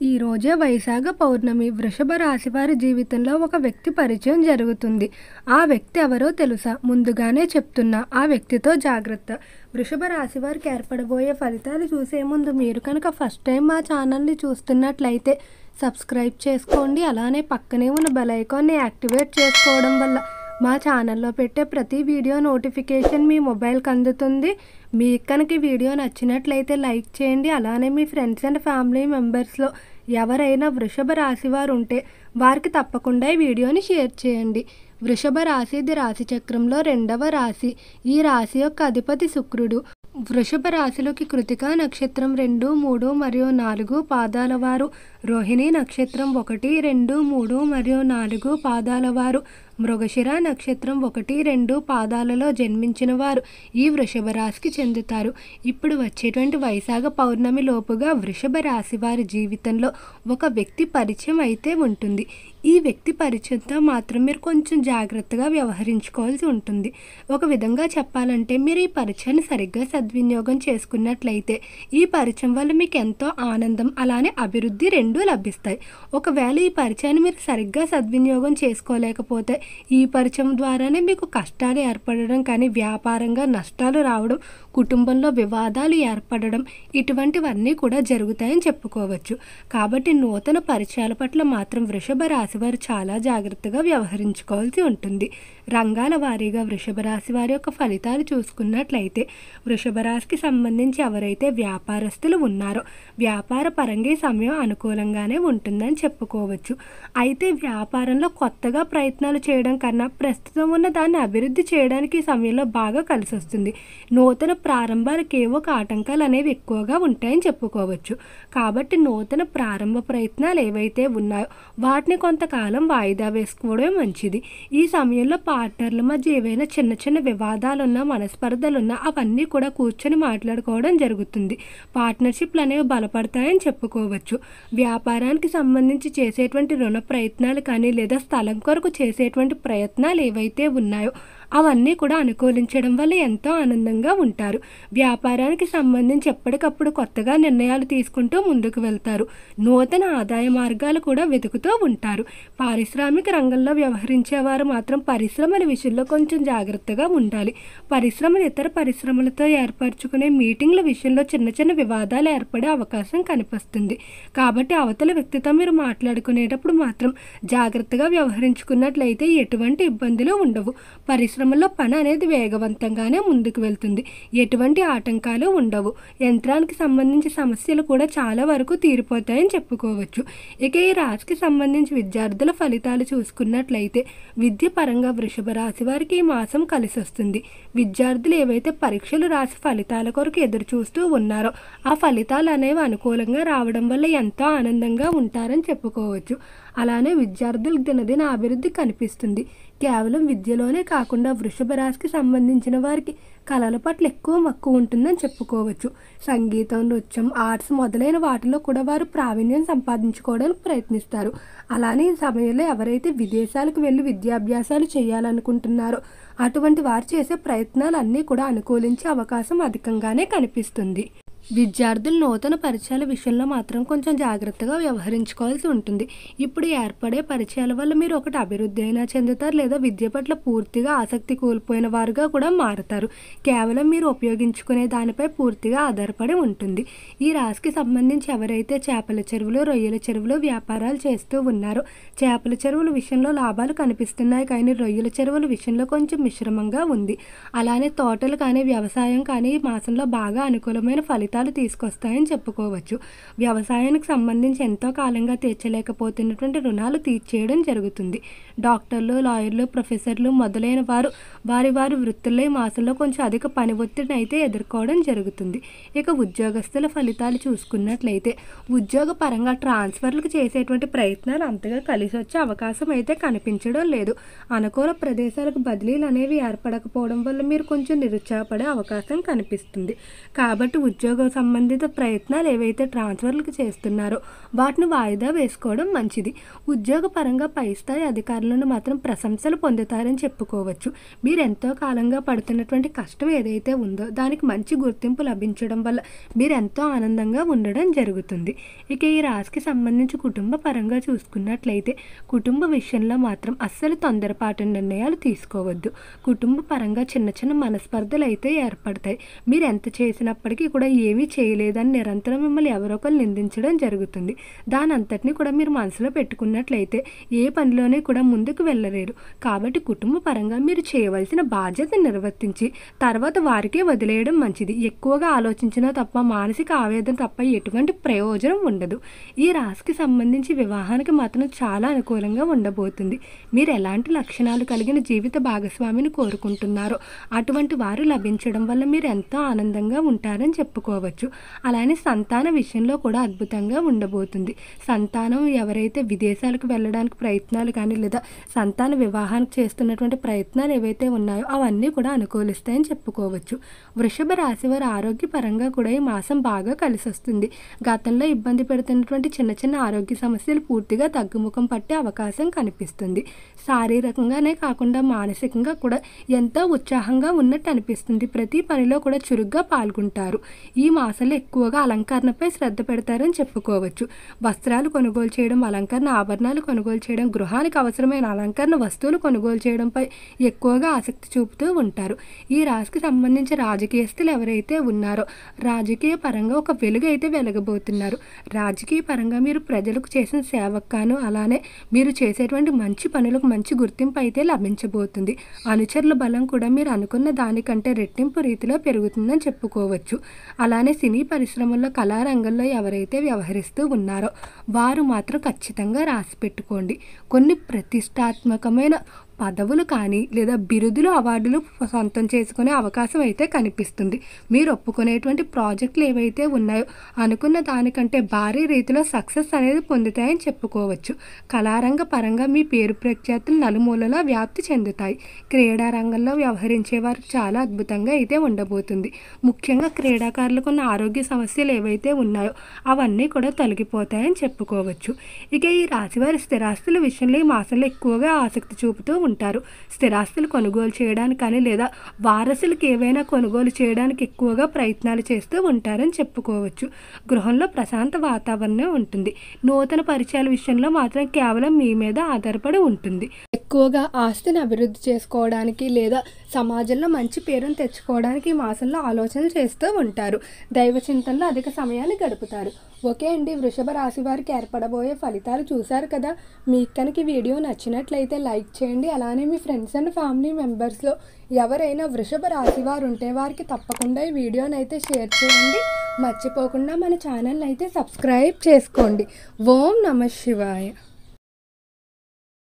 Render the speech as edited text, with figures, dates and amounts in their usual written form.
ఈ రోజే వైశాఖ పౌర్ణమి. వృషభ రాశి వారి జీవితంలో ఒక వ్యక్తి పరిచయం జరుగుతుంది. ఆ వ్యక్తి ఎవరో తెలుసా? ముందుగానే చెప్తున్నా, ఆ వ్యక్తితో జాగ్రత్త. వృషభ రాశి వారికి ఏర్పడబోయే ఫలితాలు చూసే ముందు మీరు కనుక ఫస్ట్ టైం మా ఛానల్ని చూస్తున్నట్లయితే సబ్స్క్రైబ్ చేసుకోండి. అలానే పక్కనే ఉన్న బెల్ ఐకాన్ని యాక్టివేట్ చేసుకోవడం వల్ల మా ఛానల్లో పెట్టే ప్రతి వీడియో నోటిఫికేషన్ మీ మొబైల్కి అందుతుంది. మీకు కనుక ఈ వీడియో నచ్చినట్లయితే లైక్ చేయండి. అలానే మీ ఫ్రెండ్స్ అండ్ ఫ్యామిలీ మెంబర్స్లో ఎవరైనా వృషభ రాశి వారు ఉంటే వారికి తప్పకుండా ఈ వీడియోని షేర్ చేయండి. వృషభ రాశి ఇది రాశి చక్రంలో 2వ రాశి. ఈ రాశి యొక్క అధిపతి శుక్రుడు. వృషభ రాశిలోకి కృతికా నక్షత్రం 2, 3 మరియు 4 పాదాల వారు, రోహిణి నక్షత్రం 1, 2, 3 మరియు 4 పాదాల వారు, మృగశిర నక్షత్రం 1, 2 పాదాలలో జన్మించిన వారు ఈ వృషభ రాశికి చెందుతారు. ఇప్పుడు వచ్చేటువంటి వైశాఖ పౌర్ణమి లోపుగా వృషభ రాశి వారి జీవితంలో ఒక వ్యక్తి పరిచయం అయితే ఉంటుంది. ఈ వ్యక్తి పరిచయంతో మాత్రం మీరు కొంచెం జాగ్రత్తగా వ్యవహరించుకోవాల్సి ఉంటుంది. ఒక విధంగా చెప్పాలంటే మీరు ఈ పరిచయాన్ని సరిగ్గా సద్వినియోగం చేసుకున్నట్లయితే ఈ పరిచయం వల్ల మీకు ఎంతో ఆనందం అలానే అభివృద్ధి రెండూ లభిస్తాయి. ఒకవేళ ఈ పరిచయాన్ని మీరు సరిగ్గా సద్వినియోగం చేసుకోలేకపోతే ఈ పరిచయం ద్వారానే మీకు కష్టాలు ఏర్పడడం, కానీ వ్యాపారంగా నష్టాలు రావడం, కుటుంబంలో వివాదాలు ఏర్పడడం ఇటువంటివన్నీ కూడా జరుగుతాయని చెప్పుకోవచ్చు. కాబట్టి నూతన పరిచయాల పట్ల మాత్రం వృషభ రాశి వారు చాలా జాగ్రత్తగా వ్యవహరించుకోవాల్సి ఉంటుంది. రంగాల వారీగా వృషభ రాశి వారి యొక్క ఫలితాలు చూసుకున్నట్లయితే వృషభ రాశికి సంబంధించి ఎవరైతే వ్యాపారస్తులు ఉన్నారో వ్యాపార పరంగా ఈ సమయం అనుకూలంగానే ఉంటుందని చెప్పుకోవచ్చు. అయితే వ్యాపారంలో కొత్తగా ప్రయత్నాలు చేయడం కన్నా ప్రస్తుతం ఉన్న దాన్ని అభివృద్ధి చేయడానికి ఈ సమయంలో బాగా కలిసి వస్తుంది. నూతన ప్రారంభాలకు ఏవో ఒక ఆటంకాలు అనేవి ఎక్కువగా ఉంటాయని చెప్పుకోవచ్చు. కాబట్టి నూతన ప్రారంభ ప్రయత్నాలు ఏవైతే ఉన్నాయో వాటిని కొంతకాలం వాయిదా వేసుకోవడం మంచిది. ఈ సమయంలో పార్ట్నర్ల మధ్య ఏవైనా చిన్న చిన్న వివాదాలున్నా, మనస్పర్ధలున్నా అవన్నీ కూడా కూర్చొని మాట్లాడుకోవడం జరుగుతుంది. పార్ట్నర్షిప్లు అనేవి బలపడతాయని చెప్పుకోవచ్చు. వ్యాపారానికి సంబంధించి చేసేటువంటి రుణ ప్రయత్నాలు కానీ లేదా స్థలం కొరకు చేసేటువంటి ప్రయత్నాలు ఏవైతే ఉన్నాయో అవన్నీ కూడా అనుకూలించడం వల్ల ఎంతో ఆనందంగా ఉంటారు. వ్యాపారానికి సంబంధించి ఎప్పటికప్పుడు కొత్తగా నిర్ణయాలు తీసుకుంటూ ముందుకు వెళ్తారు. నూతన ఆదాయ మార్గాలు కూడా వెతుకుతూ ఉంటారు. పారిశ్రామిక రంగంలో వ్యవహరించేవారు మాత్రం పరిశ్రమల విషయంలో కొంచెం జాగ్రత్తగా ఉండాలి. పరిశ్రమలు ఇతర పరిశ్రమలతో ఏర్పరచుకునే మీటింగ్ల విషయంలో చిన్న చిన్న వివాదాలు ఏర్పడే అవకాశం కనిపిస్తుంది. కాబట్టి అవతల వ్యక్తితో మీరు మాట్లాడుకునేటప్పుడు మాత్రం జాగ్రత్తగా వ్యవహరించుకున్నట్లయితే ఎటువంటి ఇబ్బందులు ఉండవు. పరిశ్రమలో పని అనేది వేగవంతంగానే ముందుకు వెళ్తుంది. ఎటువంటి ఆటంకాలు ఉండవు. యంత్రానికి సంబంధించి సమస్యలు కూడా చాలా వరకు తీరిపోతాయని చెప్పుకోవచ్చు. ఇక ఈ రాశికి సంబంధించి విద్యార్థుల ఫలితాలు చూసుకున్నట్లయితే విద్య పరంగా వృషభ రాశి వారికి ఈ మాసం కలిసి వస్తుంది. విద్యార్థులు ఏవైతే పరీక్షలు రాసి ఫలితాల కొరకు ఎదురు చూస్తూ ఉన్నారో ఆ ఫలితాలు అనేవి అనుకూలంగా రావడం వల్ల ఎంతో ఆనందంగా ఉంటారని చెప్పుకోవచ్చు. అలానే విద్యార్థులకు దినదిన అభివృద్ధి కనిపిస్తుంది. కేవలం విద్యలోనే కాకుండా వృషభ రాశికి సంబంధించిన వారికి కళల పట్ల ఎక్కువ మక్కువ ఉంటుందని చెప్పుకోవచ్చు. సంగీతం, నృత్యం, ఆర్ట్స్ మొదలైన వాటిలో కూడా వారు ప్రావీణ్యం సంపాదించుకోవడానికి ప్రయత్నిస్తారు. అలానే ఈ సమయంలో ఎవరైతే విదేశాలకు వెళ్ళి విద్యాభ్యాసాలు చేయాలనుకుంటున్నారో అటువంటి వారు చేసే ప్రయత్నాలు అన్నీ కూడా అనుకూలించే అవకాశం అధికంగానే కనిపిస్తుంది. విద్యార్థులు నూతన పరిచయాల విషయంలో మాత్రం కొంచెం జాగ్రత్తగా వ్యవహరించుకోవాల్సి ఉంటుంది. ఇప్పుడు ఏర్పడే పరిచయాల వల్ల మీరు ఒకటి అభివృద్ధి అయినా చెందుతారు, లేదా విద్య పట్ల పూర్తిగా ఆసక్తి కోల్పోయిన వారుగా కూడా మారుతారు. కేవలం మీరు ఉపయోగించుకునే దానిపై పూర్తిగా ఆధారపడి ఉంటుంది. ఈ రాశికి సంబంధించి ఎవరైతే చేపల చెరువులు, రొయ్యల చెరువులు వ్యాపారాలు చేస్తూ ఉన్నారో చేపల చెరువుల విషయంలో లాభాలు కనిపిస్తున్నాయి, కానీ రొయ్యల చెరువుల విషయంలో కొంచెం మిశ్రమంగా ఉంది. అలానే తోటలు కానీ వ్యవసాయం కానీ ఈ మాసంలో బాగా అనుకూలమైన ఫలితాలు తీసుకొస్తాయని చెప్పుకోవచ్చు. వ్యవసాయానికి సంబంధించి ఎంతో కాలంగా తీర్చలేకపోతున్నటువంటి రుణాలు తీర్చేయడం జరుగుతుంది. డాక్టర్లు, లాయర్లు, ప్రొఫెసర్లు మొదలైన వారు వారి వృత్తుల్లో ఈ మాసంలో కొంచెం అధిక పని ఒత్తిడిని అయితే ఎదుర్కోవడం జరుగుతుంది. ఇక ఉద్యోగస్తుల ఫలితాలు చూసుకున్నట్లయితే ఉద్యోగ పరంగా ట్రాన్స్ఫర్లకు చేసేటువంటి ప్రయత్నాలు అంతగా కలిసి వచ్చే అవకాశం అయితే కనిపించడం లేదు. అనుకూల ప్రదేశాలకు బదిలీలు అనేవి ఏర్పడకపోవడం వల్ల మీరు కొంచెం నిరుత్సాహపడే అవకాశం కనిపిస్తుంది. కాబట్టి ఉద్యోగ సంబంధిత ప్రయత్నాలు ఏవైతే ట్రాన్స్ఫర్లకు చేస్తున్నారో వాటిని వాయిదా వేసుకోవడం మంచిది. ఉద్యోగపరంగా పై స్థాయి అధికారులను మాత్రం ప్రశంసలు పొందుతారని చెప్పుకోవచ్చు. మీరు ఎంతో కాలంగా పడుతున్నటువంటి కష్టం ఏదైతే ఉందో దానికి మంచి గుర్తింపు లభించడం వల్ల మీరు ఎంతో ఆనందంగా ఉండడం జరుగుతుంది. ఇక ఈ రాశికి సంబంధించి కుటుంబ పరంగా చూసుకున్నట్లయితే కుటుంబ విషయంలో మాత్రం అస్సలు తొందరపాటు నిర్ణయాలు తీసుకోవద్దు. కుటుంబ పరంగా చిన్న చిన్న మనస్పర్ధలు అయితే ఏర్పడతాయి. మీరు ఎంత చేసినప్పటికీ కూడా ఏమీ చేయలేదని నిరంతరం మిమ్మల్ని ఎవరో ఒకరు నిందించడం జరుగుతుంది. దాని అంతటిని కూడా మీరు మనసులో పెట్టుకున్నట్లయితే ఏ పనిలోనే కూడా ముందుకు వెళ్ళలేరు. కాబట్టి కుటుంబ పరంగా మీరు చేయవలసిన బాధ్యత నిర్వర్తించి తర్వాత వారికే వదిలేయడం మంచిది. ఎక్కువగా ఆలోచించినా తప్ప మానసిక ఆవేదన తప్ప ఎటువంటి ప్రయోజనం ఉండదు. ఈ రాశికి సంబంధించి వివాహానికి మాత్రం చాలా అనుకూలంగా ఉండబోతుంది. మీరు ఎలాంటి లక్షణాలు కలిగిన జీవిత భాగస్వామిని కోరుకుంటున్నారో అటువంటి వారు లభించడం వల్ల మీరు ఎంతో ఆనందంగా ఉంటారని చెప్పుకోవచ్చు. అలానే సంతాన విషయంలో కూడా అద్భుతంగా ఉండబోతుంది. సంతానం ఎవరైతే విదేశాలకు వెళ్ళడానికి ప్రయత్నాలు కానీ లేదా సంతాన వివాహానికి చేస్తున్నటువంటి ప్రయత్నాలు ఏవైతే ఉన్నాయో అవన్నీ కూడా అనుకూలిస్తాయని చెప్పుకోవచ్చు. వృషభ రాశి వారి ఆరోగ్యపరంగా కూడా ఈ మాసం బాగా కలిసి వస్తుంది. గతంలో ఇబ్బంది పెడుతున్నటువంటి చిన్న చిన్న ఆరోగ్య సమస్యలు పూర్తిగా తగ్గుముఖం పట్టే అవకాశం కనిపిస్తుంది. శారీరకంగానే కాకుండా మానసికంగా కూడా ఎంతో ఉత్సాహంగా ఉన్నట్టు అనిపిస్తుంది. ప్రతి పనిలో కూడా చురుగ్గా పాల్గొంటారు. ఈ మాసంలో ఎక్కువగా అలంకరణపై శ్రద్ధ పెడతారని చెప్పుకోవచ్చు. వస్త్రాలు కొనుగోలు చేయడం, అలంకరణ ఆభరణాలు కొనుగోలు చేయడం, గృహానికి అవసరమైన అలంకరణ వస్తువులు కొనుగోలు చేయడంపై ఎక్కువగా ఆసక్తి చూపుతూ ఉంటారు. ఈ రాశికి సంబంధించి రాజకీయస్తులు ఎవరైతే ఉన్నారో రాజకీయ పరంగా ఒక వెలుగు అయితే వెలగబోతున్నారు. రాజకీయ పరంగా మీరు ప్రజలకు చేసిన సేవకాను అలానే మీరు చేసేటువంటి మంచి పనులకు మంచి గుర్తింపు అయితే లభించబోతుంది. అనుచరుల బలం కూడా మీరు అనుకున్న దానికంటే రెట్టింపు రీతిలో పెరుగుతుందని చెప్పుకోవచ్చు. అలానే సినీ పరిశ్రమల్లో కళారంగంలో ఎవరైతే వ్యవహరిస్తూ ఉన్నారో వారు మాత్రం ఖచ్చితంగా రాసి పెట్టుకోండి. కొన్ని ప్రతిష్టాత్మకమైన పదవులు కానీ లేదా బిరుదులు అవార్డులు సొంతం చేసుకునే అవకాశం అయితే కనిపిస్తుంది. మీరు ఒప్పుకునేటువంటి ప్రాజెక్టులు ఏవైతే ఉన్నాయో అనుకున్న దానికంటే భారీ రీతిలో సక్సెస్ అనేది పొందుతాయని చెప్పుకోవచ్చు. కళారంగ పరంగా మీ పేరు ప్రఖ్యాతులు నలుమూలలా వ్యాప్తి చెందుతాయి. క్రీడా రంగంలో వ్యవహరించే వారికి చాలా అద్భుతంగా అయితే ఉండబోతుంది. ముఖ్యంగా క్రీడాకారులకు ఉన్న ఆరోగ్య సమస్యలు ఏవైతే ఉన్నాయో అవన్నీ కూడా తొలగిపోతాయని చెప్పుకోవచ్చు. ఇక ఈ రాశివారి స్థిరాస్తుల విషయంలో ఈ మాసంలో ఎక్కువగా ఆసక్తి చూపుతూ ఉంటారు. స్థిరాస్తులు కొనుగోలు చేయడానికి కానీ లేదా వారసులకు ఏవైనా కొనుగోలు చేయడానికి ఎక్కువగా ప్రయత్నాలు చేస్తూ ఉంటారని చెప్పుకోవచ్చు. గృహంలో ప్రశాంత వాతావరణం ఉంటుంది. నూతన పరిచయాల విషయంలో మాత్రం కేవలం మీ మీద ఆధారపడి ఉంటుంది. ఎక్కువగా ఆస్తిని అభివృద్ధి చేసుకోవడానికి లేదా సమాజంలో మంచి పేరును తెచ్చుకోవడానికి ఈ మాసంలో ఆలోచనలు చేస్తూ ఉంటారు. దైవ చింతనలో అధిక సమయాన్ని గడుపుతారు. ఓకే అండి, వృషభ రాశి వారికి ఏర్పడబోయే ఫలితాలు చూశారు కదా. మీకు కనుక ఈ వీడియో నచ్చినట్లయితే లైక్ చేయండి. అలానే మీ ఫ్రెండ్స్ అండ్ ఫ్యామిలీ మెంబర్స్లో ఎవరైనా వృషభ రాశి వారు ఉంటే వారికి తప్పకుండా ఈ వీడియోని అయితే షేర్ చేయండి. మర్చిపోకుండా మన ఛానల్ అయితే సబ్స్క్రైబ్ చేసుకోండి. ఓం నమః శివాయ.